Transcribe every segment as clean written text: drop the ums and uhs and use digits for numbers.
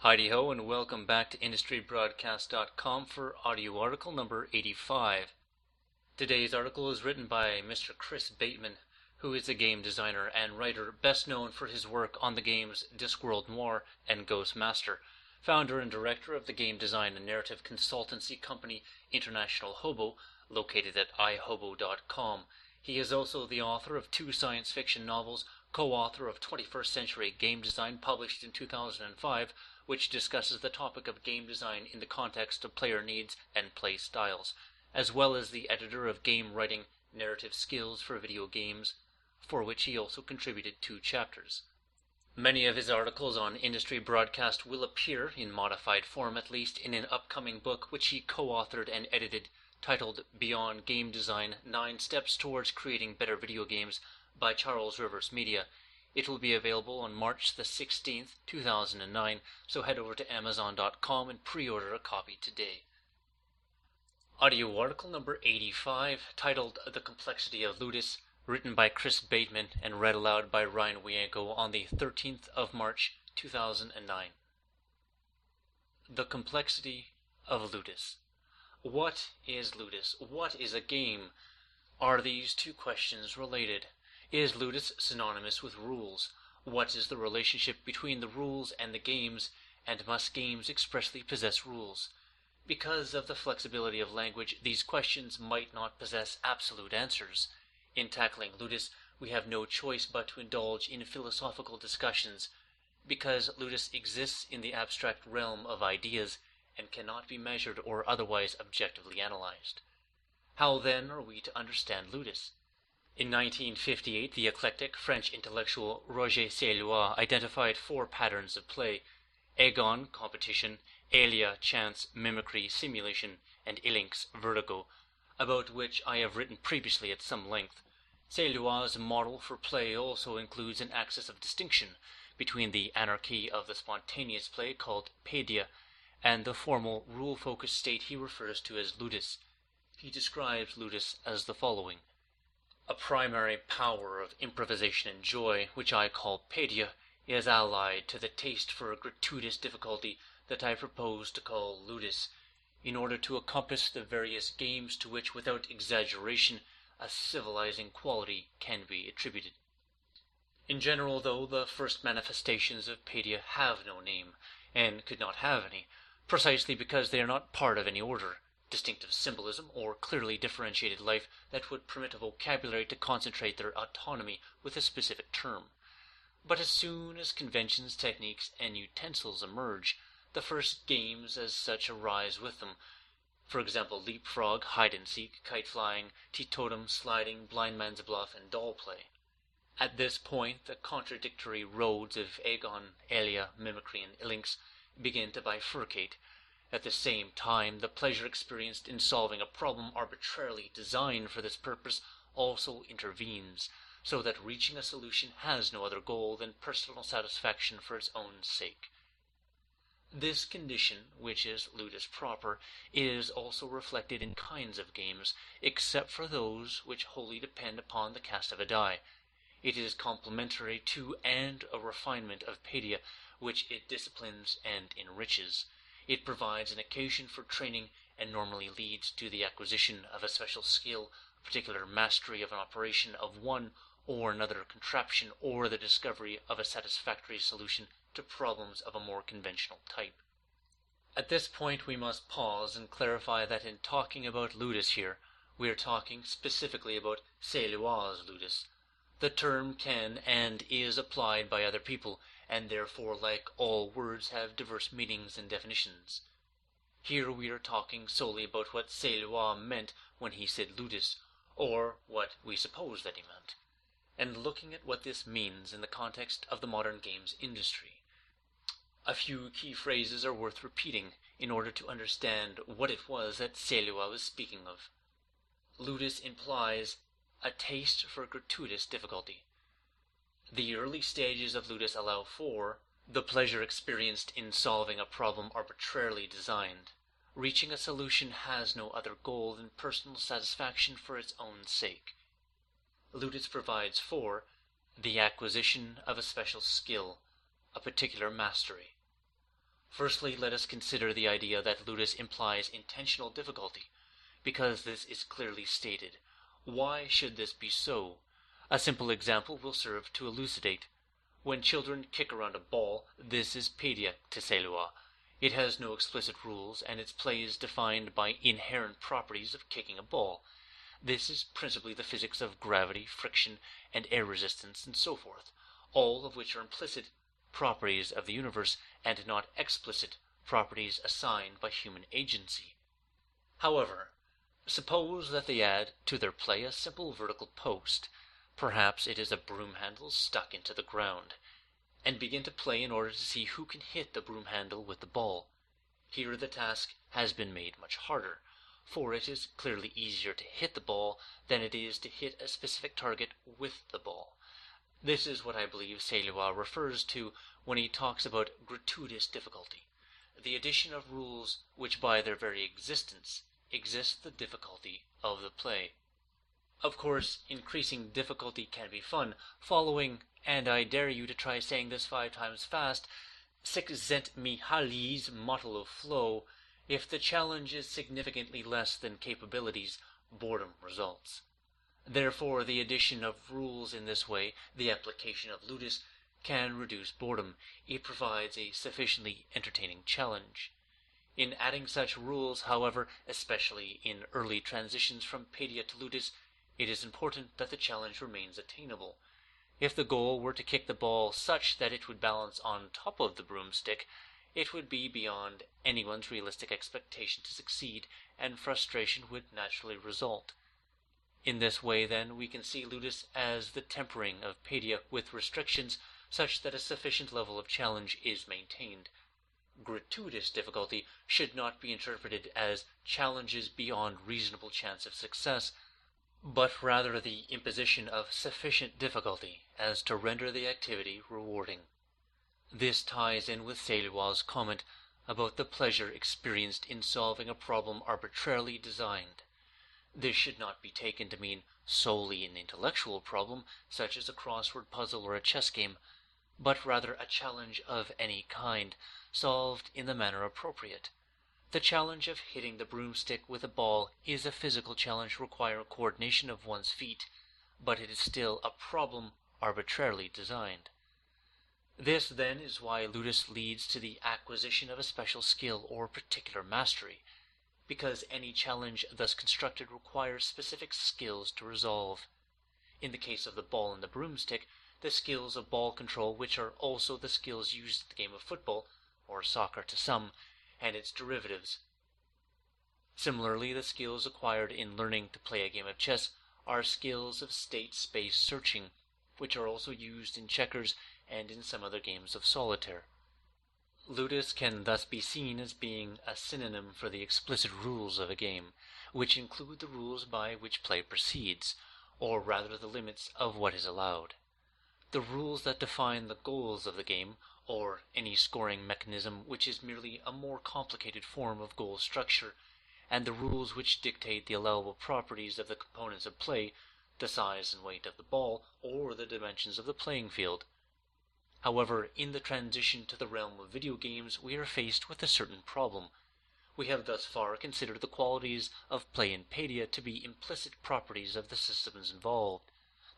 Heidi-ho, and welcome back to IndustryBroadcast.com for audio article number 85. Today's article is written by Mr. Chris Bateman, who is a game designer and writer best known for his work on the games Discworld Noir and Ghostmaster, founder and director of the game design and narrative consultancy company International Hobo, located at ihobo.com. He is also the author of 2 science fiction novels, co-author of 21st Century Game Design, published in 2005, which discusses the topic of game design in the context of player needs and play styles, as well as the editor of Game Writing Narrative Skills for Video Games, for which he also contributed 2 chapters. Many of his articles on Industry Broadcast will appear, in modified form at least, in an upcoming book which he co-authored and edited, titled Beyond Game Design: 9 Steps Towards Creating Better Video Games by Charles Rivers Media. It will be available on March the 16th, 2009, so head over to Amazon.com and pre-order a copy today. Audio article number 85, titled The Complexity of Ludus, written by Chris Bateman and read aloud by Ryan Wienko on the 13th of March, 2009. The Complexity of Ludus. What is Ludus? What is a game? Are these 2 questions related? Is Ludus synonymous with rules? What is the relationship between the rules and the games, and must games expressly possess rules? Because of the flexibility of language, these questions might not possess absolute answers. In tackling Ludus, we have no choice but to indulge in philosophical discussions, because Ludus exists in the abstract realm of ideas and cannot be measured or otherwise objectively analyzed. How then are we to understand Ludus? In 1958, the eclectic French intellectual Roger Saillois identified 4 patterns of play: agon, competition; alia, chance; mimicry, simulation; and ilinx, vertigo, about which I have written previously at some length. Saillois' model for play also includes an axis of distinction between the anarchy of the spontaneous play, called paidia, and the formal, rule-focused state he refers to as ludus. He describes ludus as the following: a primary power of improvisation and joy, which I call paidia, is allied to the taste for gratuitous difficulty that I propose to call ludus, in order to encompass the various games to which, without exaggeration, a civilizing quality can be attributed. In general, though, the first manifestations of paidia have no name, and could not have any, precisely because they are not part of any order, distinctive symbolism, or clearly differentiated life that would permit a vocabulary to concentrate their autonomy with a specific term. But as soon as conventions, techniques, and utensils emerge, the first games as such arise with them. For example, leapfrog, hide-and-seek, kite-flying, teetotum, sliding, blindman's bluff, and doll play. At this point, the contradictory roads of agon, alia, mimicry, and ilinx begin to bifurcate. At the same time, the pleasure experienced in solving a problem arbitrarily designed for this purpose also intervenes, so that reaching a solution has no other goal than personal satisfaction for its own sake. This condition, which is ludus proper, is also reflected in kinds of games, except for those which wholly depend upon the cast of a die. It is complementary to and a refinement of paidia, which it disciplines and enriches. It provides an occasion for training and normally leads to the acquisition of a special skill, a particular mastery of an operation of one or another contraption, or the discovery of a satisfactory solution to problems of a more conventional type. At this point we must pause and clarify that in talking about ludus here, we are talking specifically about Saillois' ludus. The term can and is applied by other people, and therefore, like all words, have diverse meanings and definitions. Here we are talking solely about what Saillois meant when he said ludus, or what we suppose that he meant, and looking at what this means in the context of the modern games industry. A few key phrases are worth repeating in order to understand what it was that Saillois was speaking of. Ludus implies a taste for gratuitous difficulty. The early stages of ludus allow for the pleasure experienced in solving a problem arbitrarily designed. Reaching a solution has no other goal than personal satisfaction for its own sake. Ludus provides for the acquisition of a special skill, a particular mastery. Firstly, let us consider the idea that Ludus implies intentional difficulty, because this is clearly stated. Why should this be so? A simple example will serve to elucidate. When children kick around a ball, this is padia to Selua. It has no explicit rules, and its play is defined by inherent properties of kicking a ball. This is principally the physics of gravity, friction, and air resistance, and so forth, all of which are implicit properties of the universe, and not explicit properties assigned by human agency. However, suppose that they add to their play a simple vertical post, perhaps it is a broom handle stuck into the ground, and begin to play in order to see who can hit the broom handle with the ball. Here the task has been made much harder, for it is clearly easier to hit the ball than it is to hit a specific target with the ball. This is what I believe Selua refers to when he talks about gratuitous difficulty, the addition of rules which by their very existence exist the difficulty of the play. Of course, increasing difficulty can be fun, following, and I dare you to try saying this 5 times fast, Sixcent Mihalis model of flow. If the challenge is significantly less than capabilities, boredom results. Therefore, the addition of rules in this way, the application of Ludus, can reduce boredom. It provides a sufficiently entertaining challenge. In adding such rules, however, especially in early transitions from padia to Ludus, it is important that the challenge remains attainable. If the goal were to kick the ball such that it would balance on top of the broomstick, it would be beyond anyone's realistic expectation to succeed, and frustration would naturally result. In this way, then, we can see Ludus as the tempering of padia with restrictions such that a sufficient level of challenge is maintained. Gratuitous difficulty should not be interpreted as challenges beyond reasonable chance of success, but rather the imposition of sufficient difficulty as to render the activity rewarding. This ties in with Selua's comment about the pleasure experienced in solving a problem arbitrarily designed. This should not be taken to mean solely an intellectual problem, such as a crossword puzzle or a chess game, but rather a challenge of any kind, solved in the manner appropriate. The challenge of hitting the broomstick with a ball is a physical challenge requiring coordination of one's feet, but it is still a problem arbitrarily designed. This, then, is why Ludus leads to the acquisition of a special skill or particular mastery, because any challenge thus constructed requires specific skills to resolve. In the case of the ball and the broomstick, the skills of ball control, which are also the skills used in the game of football, or soccer to some, and its derivatives. Similarly, the skills acquired in learning to play a game of chess are skills of state space searching, which are also used in checkers and in some other games of solitaire. Ludus can thus be seen as being a synonym for the explicit rules of a game, which include the rules by which play proceeds, or rather the limits of what is allowed. The rules that define the goals of the game, or any scoring mechanism which is merely a more complicated form of goal structure, and the rules which dictate the allowable properties of the components of play, the size and weight of the ball, or the dimensions of the playing field. However, in the transition to the realm of video games, we are faced with a certain problem. We have thus far considered the qualities of play in padia to be implicit properties of the systems involved,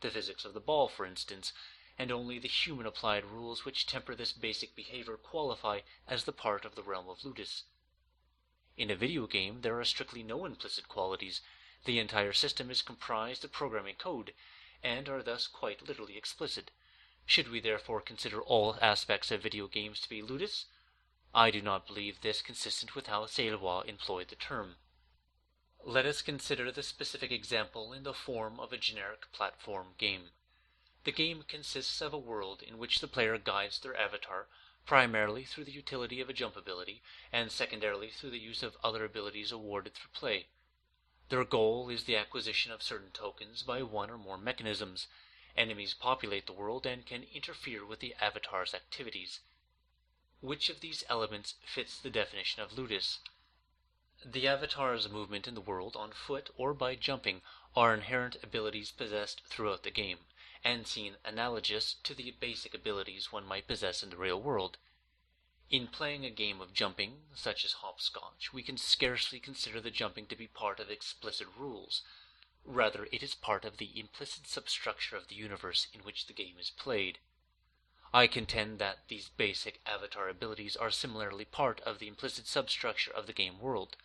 the physics of the ball, for instance, and only the human-applied rules which temper this basic behavior qualify as the part of the realm of Ludus. In a video game, there are strictly no implicit qualities. The entire system is comprised of programming code, and are thus quite literally explicit. Should we therefore consider all aspects of video games to be Ludus? I do not believe this consistent with how Selua employed the term. Let us consider the specific example in the form of a generic platform game. The game consists of a world in which the player guides their avatar, primarily through the utility of a jump ability, and secondarily through the use of other abilities awarded through play. Their goal is the acquisition of certain tokens by one or more mechanisms. Enemies populate the world and can interfere with the avatar's activities. Which of these elements fits the definition of Ludus? The avatar's movement in the world on foot or by jumping are inherent abilities possessed throughout the game, and seen analogous to the basic abilities one might possess in the real world. In playing a game of jumping, such as hopscotch, we can scarcely consider the jumping to be part of explicit rules. Rather, it is part of the implicit substructure of the universe in which the game is played. I contend that these basic avatar abilities are similarly part of the implicit substructure of the game world,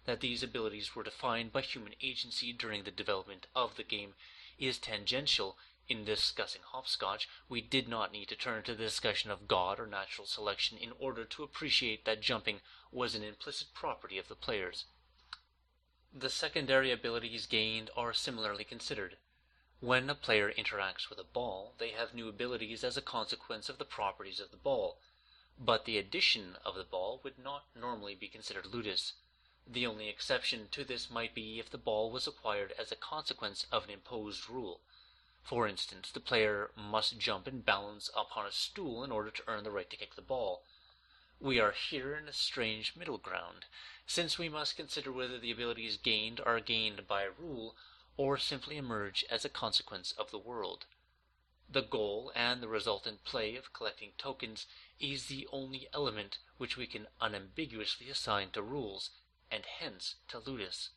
that these abilities were defined by human agency during the development of the game is tangential. In discussing hopscotch, we did not need to turn to the discussion of God or natural selection in order to appreciate that jumping was an implicit property of the players. The secondary abilities gained are similarly considered. When a player interacts with a ball, they have new abilities as a consequence of the properties of the ball, but the addition of the ball would not normally be considered ludus. The only exception to this might be if the ball was acquired as a consequence of an imposed rule. For instance, the player must jump and balance upon a stool in order to earn the right to kick the ball. We are here in a strange middle ground, since we must consider whether the abilities gained are gained by rule or simply emerge as a consequence of the world. The goal and the resultant play of collecting tokens is the only element which we can unambiguously assign to rules, and hence to ludus.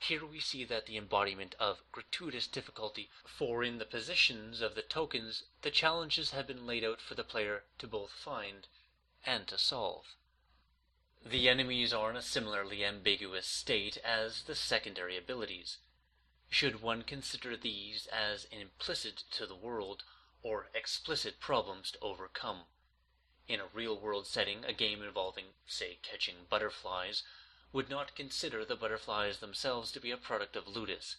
Here we see that the embodiment of gratuitous difficulty, for in the positions of the tokens the challenges have been laid out for the player to both find and to solve. The enemies are in a similarly ambiguous state as the secondary abilities. Should one consider these as implicit to the world, or explicit problems to overcome? In a real-world setting, a game involving, say, catching butterflies, would not consider the butterflies themselves to be a product of ludus,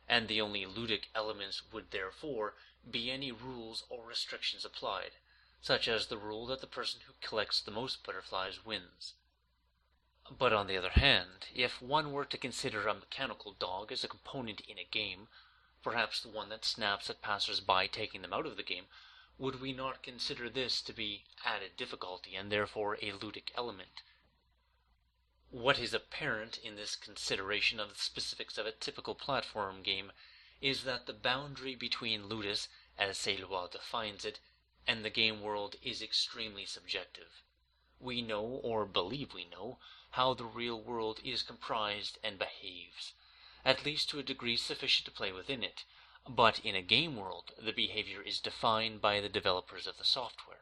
and the only ludic elements would therefore be any rules or restrictions applied, such as the rule that the person who collects the most butterflies wins. But on the other hand, if one were to consider a mechanical dog as a component in a game, perhaps the one that snaps at passers-by taking them out of the game, would we not consider this to be added difficulty and therefore a ludic element? What is apparent in this consideration of the specifics of a typical platform game is that the boundary between ludus, as Seylois defines it, and the game world is extremely subjective. We know, or believe we know, how the real world is comprised and behaves, at least to a degree sufficient to play within it, but in a game world the behavior is defined by the developers of the software.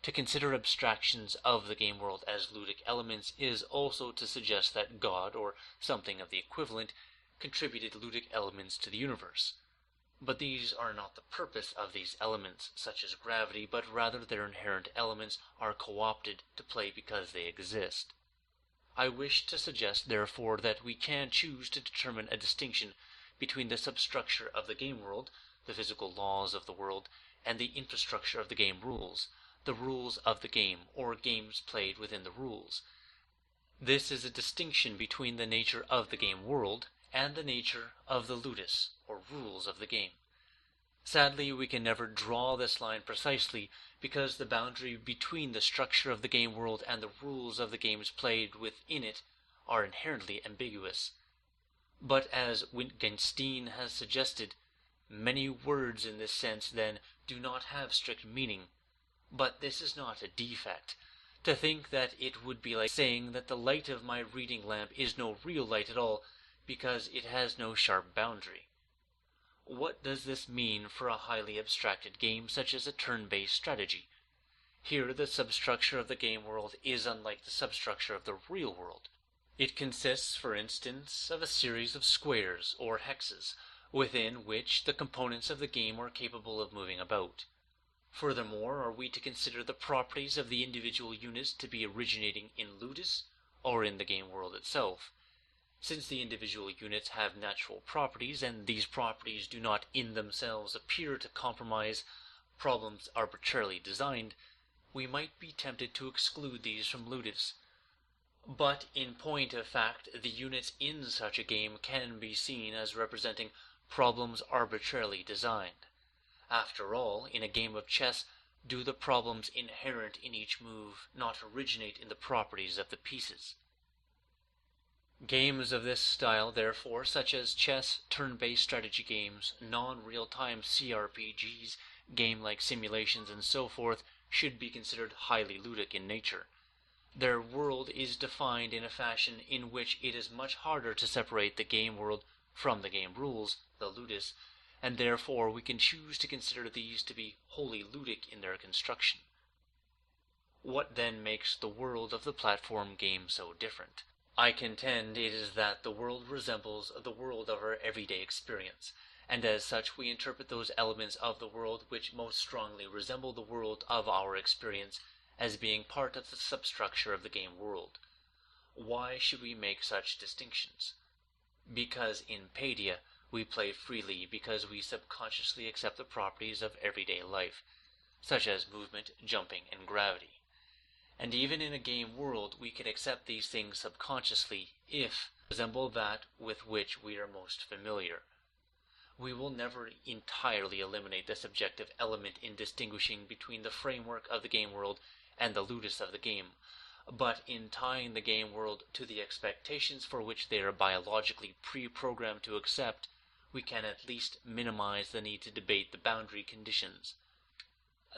To consider abstractions of the game world as ludic elements is also to suggest that God, or something of the equivalent, contributed ludic elements to the universe. But these are not the purpose of these elements, such as gravity, but rather their inherent elements are co-opted to play because they exist. I wish to suggest, therefore, that we can choose to determine a distinction between the substructure of the game world, the physical laws of the world, and the infrastructure of the game rules, the rules of the game, or games played within the rules. This is a distinction between the nature of the game world and the nature of the ludus, or rules of the game. Sadly, we can never draw this line precisely, because the boundary between the structure of the game world and the rules of the games played within it are inherently ambiguous. But as Wittgenstein has suggested, many words in this sense, then, do not have strict meaning. But this is not a defect. To think that it would be like saying that the light of my reading lamp is no real light at all, because it has no sharp boundary. What does this mean for a highly abstracted game such as a turn-based strategy? Here the substructure of the game world is unlike the substructure of the real world. It consists, for instance, of a series of squares or hexes, within which the components of the game are capable of moving about. Furthermore, are we to consider the properties of the individual units to be originating in ludus, or in the game world itself? Since the individual units have natural properties, and these properties do not in themselves appear to compromise problems arbitrarily designed, we might be tempted to exclude these from ludus. But in point of fact, the units in such a game can be seen as representing problems arbitrarily designed. After all, in a game of chess, do the problems inherent in each move not originate in the properties of the pieces? Games of this style, therefore, such as chess, turn-based strategy games, non-real-time CRPGs, game-like simulations, and so forth, should be considered highly ludic in nature. Their world is defined in a fashion in which it is much harder to separate the game world from the game rules, the ludus, and therefore we can choose to consider these to be wholly ludic in their construction. What then makes the world of the platform game so different? I contend it is that the world resembles the world of our everyday experience, and as such we interpret those elements of the world which most strongly resemble the world of our experience as being part of the substructure of the game world. Why should we make such distinctions? Because in Padia we play freely because we subconsciously accept the properties of everyday life, such as movement, jumping, and gravity. And even in a game world we can accept these things subconsciously if they resemble that with which we are most familiar. We will never entirely eliminate the subjective element in distinguishing between the framework of the game world and the ludus of the game, but in tying the game world to the expectations for which they are biologically pre-programmed to accept, we can at least minimize the need to debate the boundary conditions.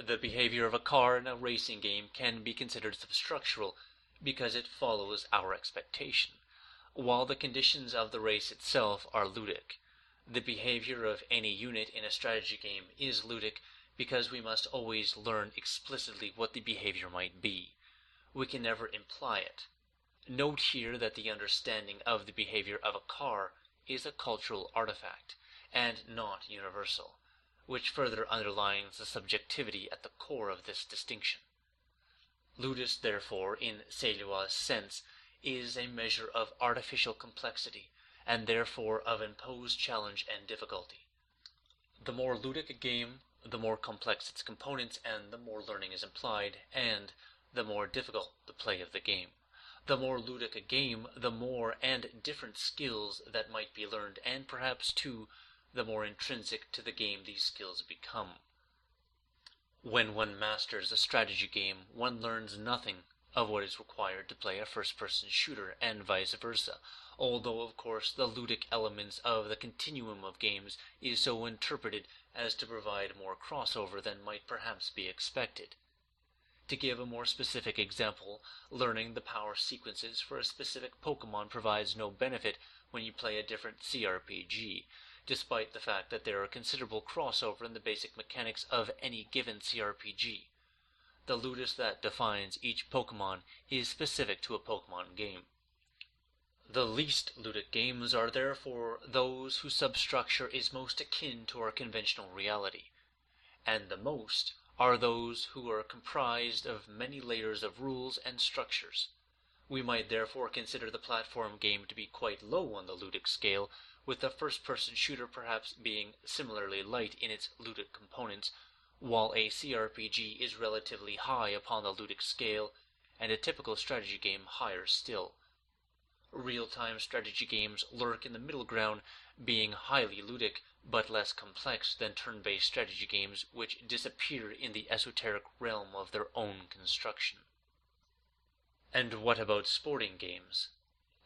The behavior of a car in a racing game can be considered substructural because it follows our expectation, while the conditions of the race itself are ludic. The behavior of any unit in a strategy game is ludic because we must always learn explicitly what the behavior might be. We can never imply it. Note here that the understanding of the behavior of a car is a cultural artifact, and not universal, which further underlines the subjectivity at the core of this distinction. Ludus, therefore, in Seylois' sense, is a measure of artificial complexity, and therefore of imposed challenge and difficulty. The more ludic a game, the more complex its components and the more learning is implied, and the more difficult the play of the game. The more ludic a game, the more and different skills that might be learned, and perhaps, too, the more intrinsic to the game these skills become. When one masters a strategy game, one learns nothing of what is required to play a first-person shooter, and vice versa, although of course the ludic elements of the continuum of games is so interpreted as to provide more crossover than might perhaps be expected. To give a more specific example, learning the power sequences for a specific Pokemon provides no benefit when you play a different CRPG, despite the fact that there are considerable crossover in the basic mechanics of any given CRPG. The ludus that defines each Pokemon is specific to a Pokemon game. The least ludic games are therefore those whose substructure is most akin to our conventional reality, and the most are those who are comprised of many layers of rules and structures. We might therefore consider the platform game to be quite low on the ludic scale, with the first-person shooter perhaps being similarly light in its ludic components, while a CRPG is relatively high upon the ludic scale, and a typical strategy game higher still. Real-time strategy games lurk in the middle ground, being highly ludic, but less complex than turn-based strategy games, which disappear in the esoteric realm of their own construction. And what about sporting games?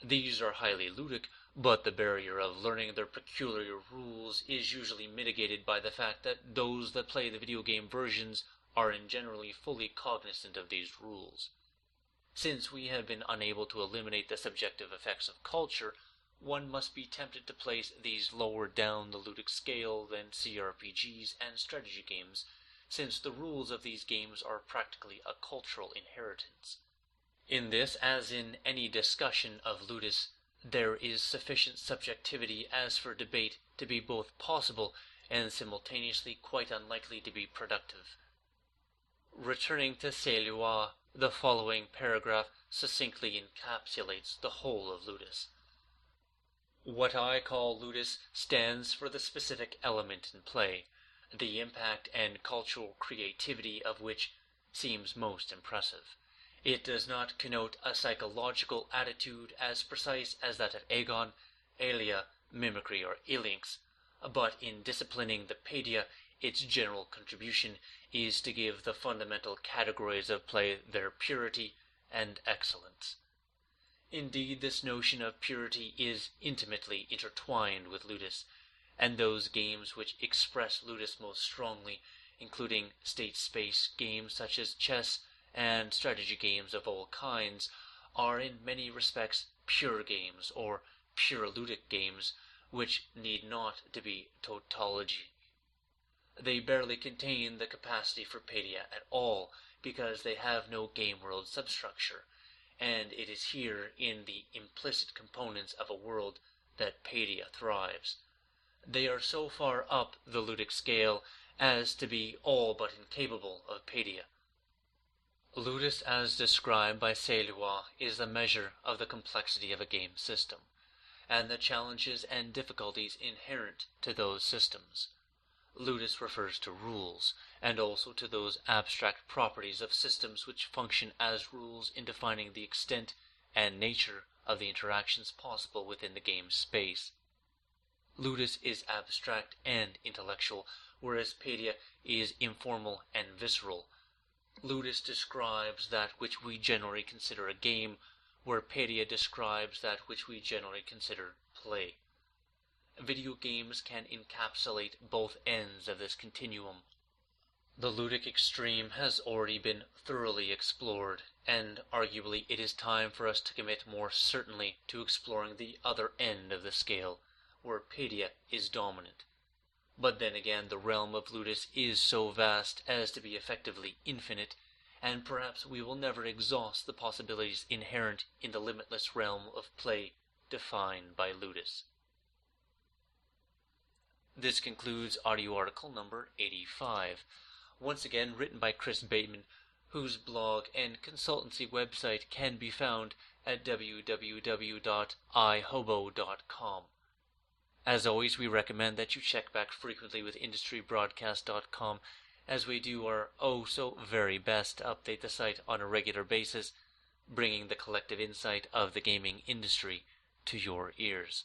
These are highly ludic, but the barrier of learning their peculiar rules is usually mitigated by the fact that those that play the video game versions are generally fully cognizant of these rules. Since we have been unable to eliminate the subjective effects of culture, one must be tempted to place these lower down the ludic scale than CRPGs and strategy games, since the rules of these games are practically a cultural inheritance. In this, as in any discussion of ludus, there is sufficient subjectivity as for debate to be both possible and simultaneously quite unlikely to be productive. Returning to Seylois, the following paragraph succinctly encapsulates the whole of ludus. What I call ludus stands for the specific element in play, the impact and cultural creativity of which seems most impressive. It does not connote a psychological attitude as precise as that of Agon, Aelia, mimicry, or Ilinx, but in disciplining the Padia, its general contribution is to give the fundamental categories of play their purity and excellence. Indeed, this notion of purity is intimately intertwined with ludus, and those games which express ludus most strongly, including state-space games such as chess and strategy games of all kinds are in many respects pure games, or pure ludic games, which need not to be tautology. They barely contain the capacity for paedia at all, because they have no game world substructure, and it is here in the implicit components of a world that paedia thrives. They are so far up the ludic scale as to be all but incapable of paedia. Ludus, as described by Saint-Lois, is the measure of the complexity of a game system, and the challenges and difficulties inherent to those systems. Ludus refers to rules, and also to those abstract properties of systems which function as rules in defining the extent and nature of the interactions possible within the game space. Ludus is abstract and intellectual, whereas paedia is informal and visceral. Ludus describes that which we generally consider a game, where paedia describes that which we generally consider play. Video games can encapsulate both ends of this continuum. The ludic extreme has already been thoroughly explored, and arguably it is time for us to commit more certainly to exploring the other end of the scale, where paedia is dominant. But then again, the realm of Ludus is so vast as to be effectively infinite, and perhaps we will never exhaust the possibilities inherent in the limitless realm of play defined by Ludus. This concludes audio article number 85, once again written by Chris Bateman, whose blog and consultancy website can be found at www.ihobo.com. As always, we recommend that you check back frequently with IndustryBroadcast.com, as we do our so very best to update the site on a regular basis, bringing the collective insight of the gaming industry to your ears.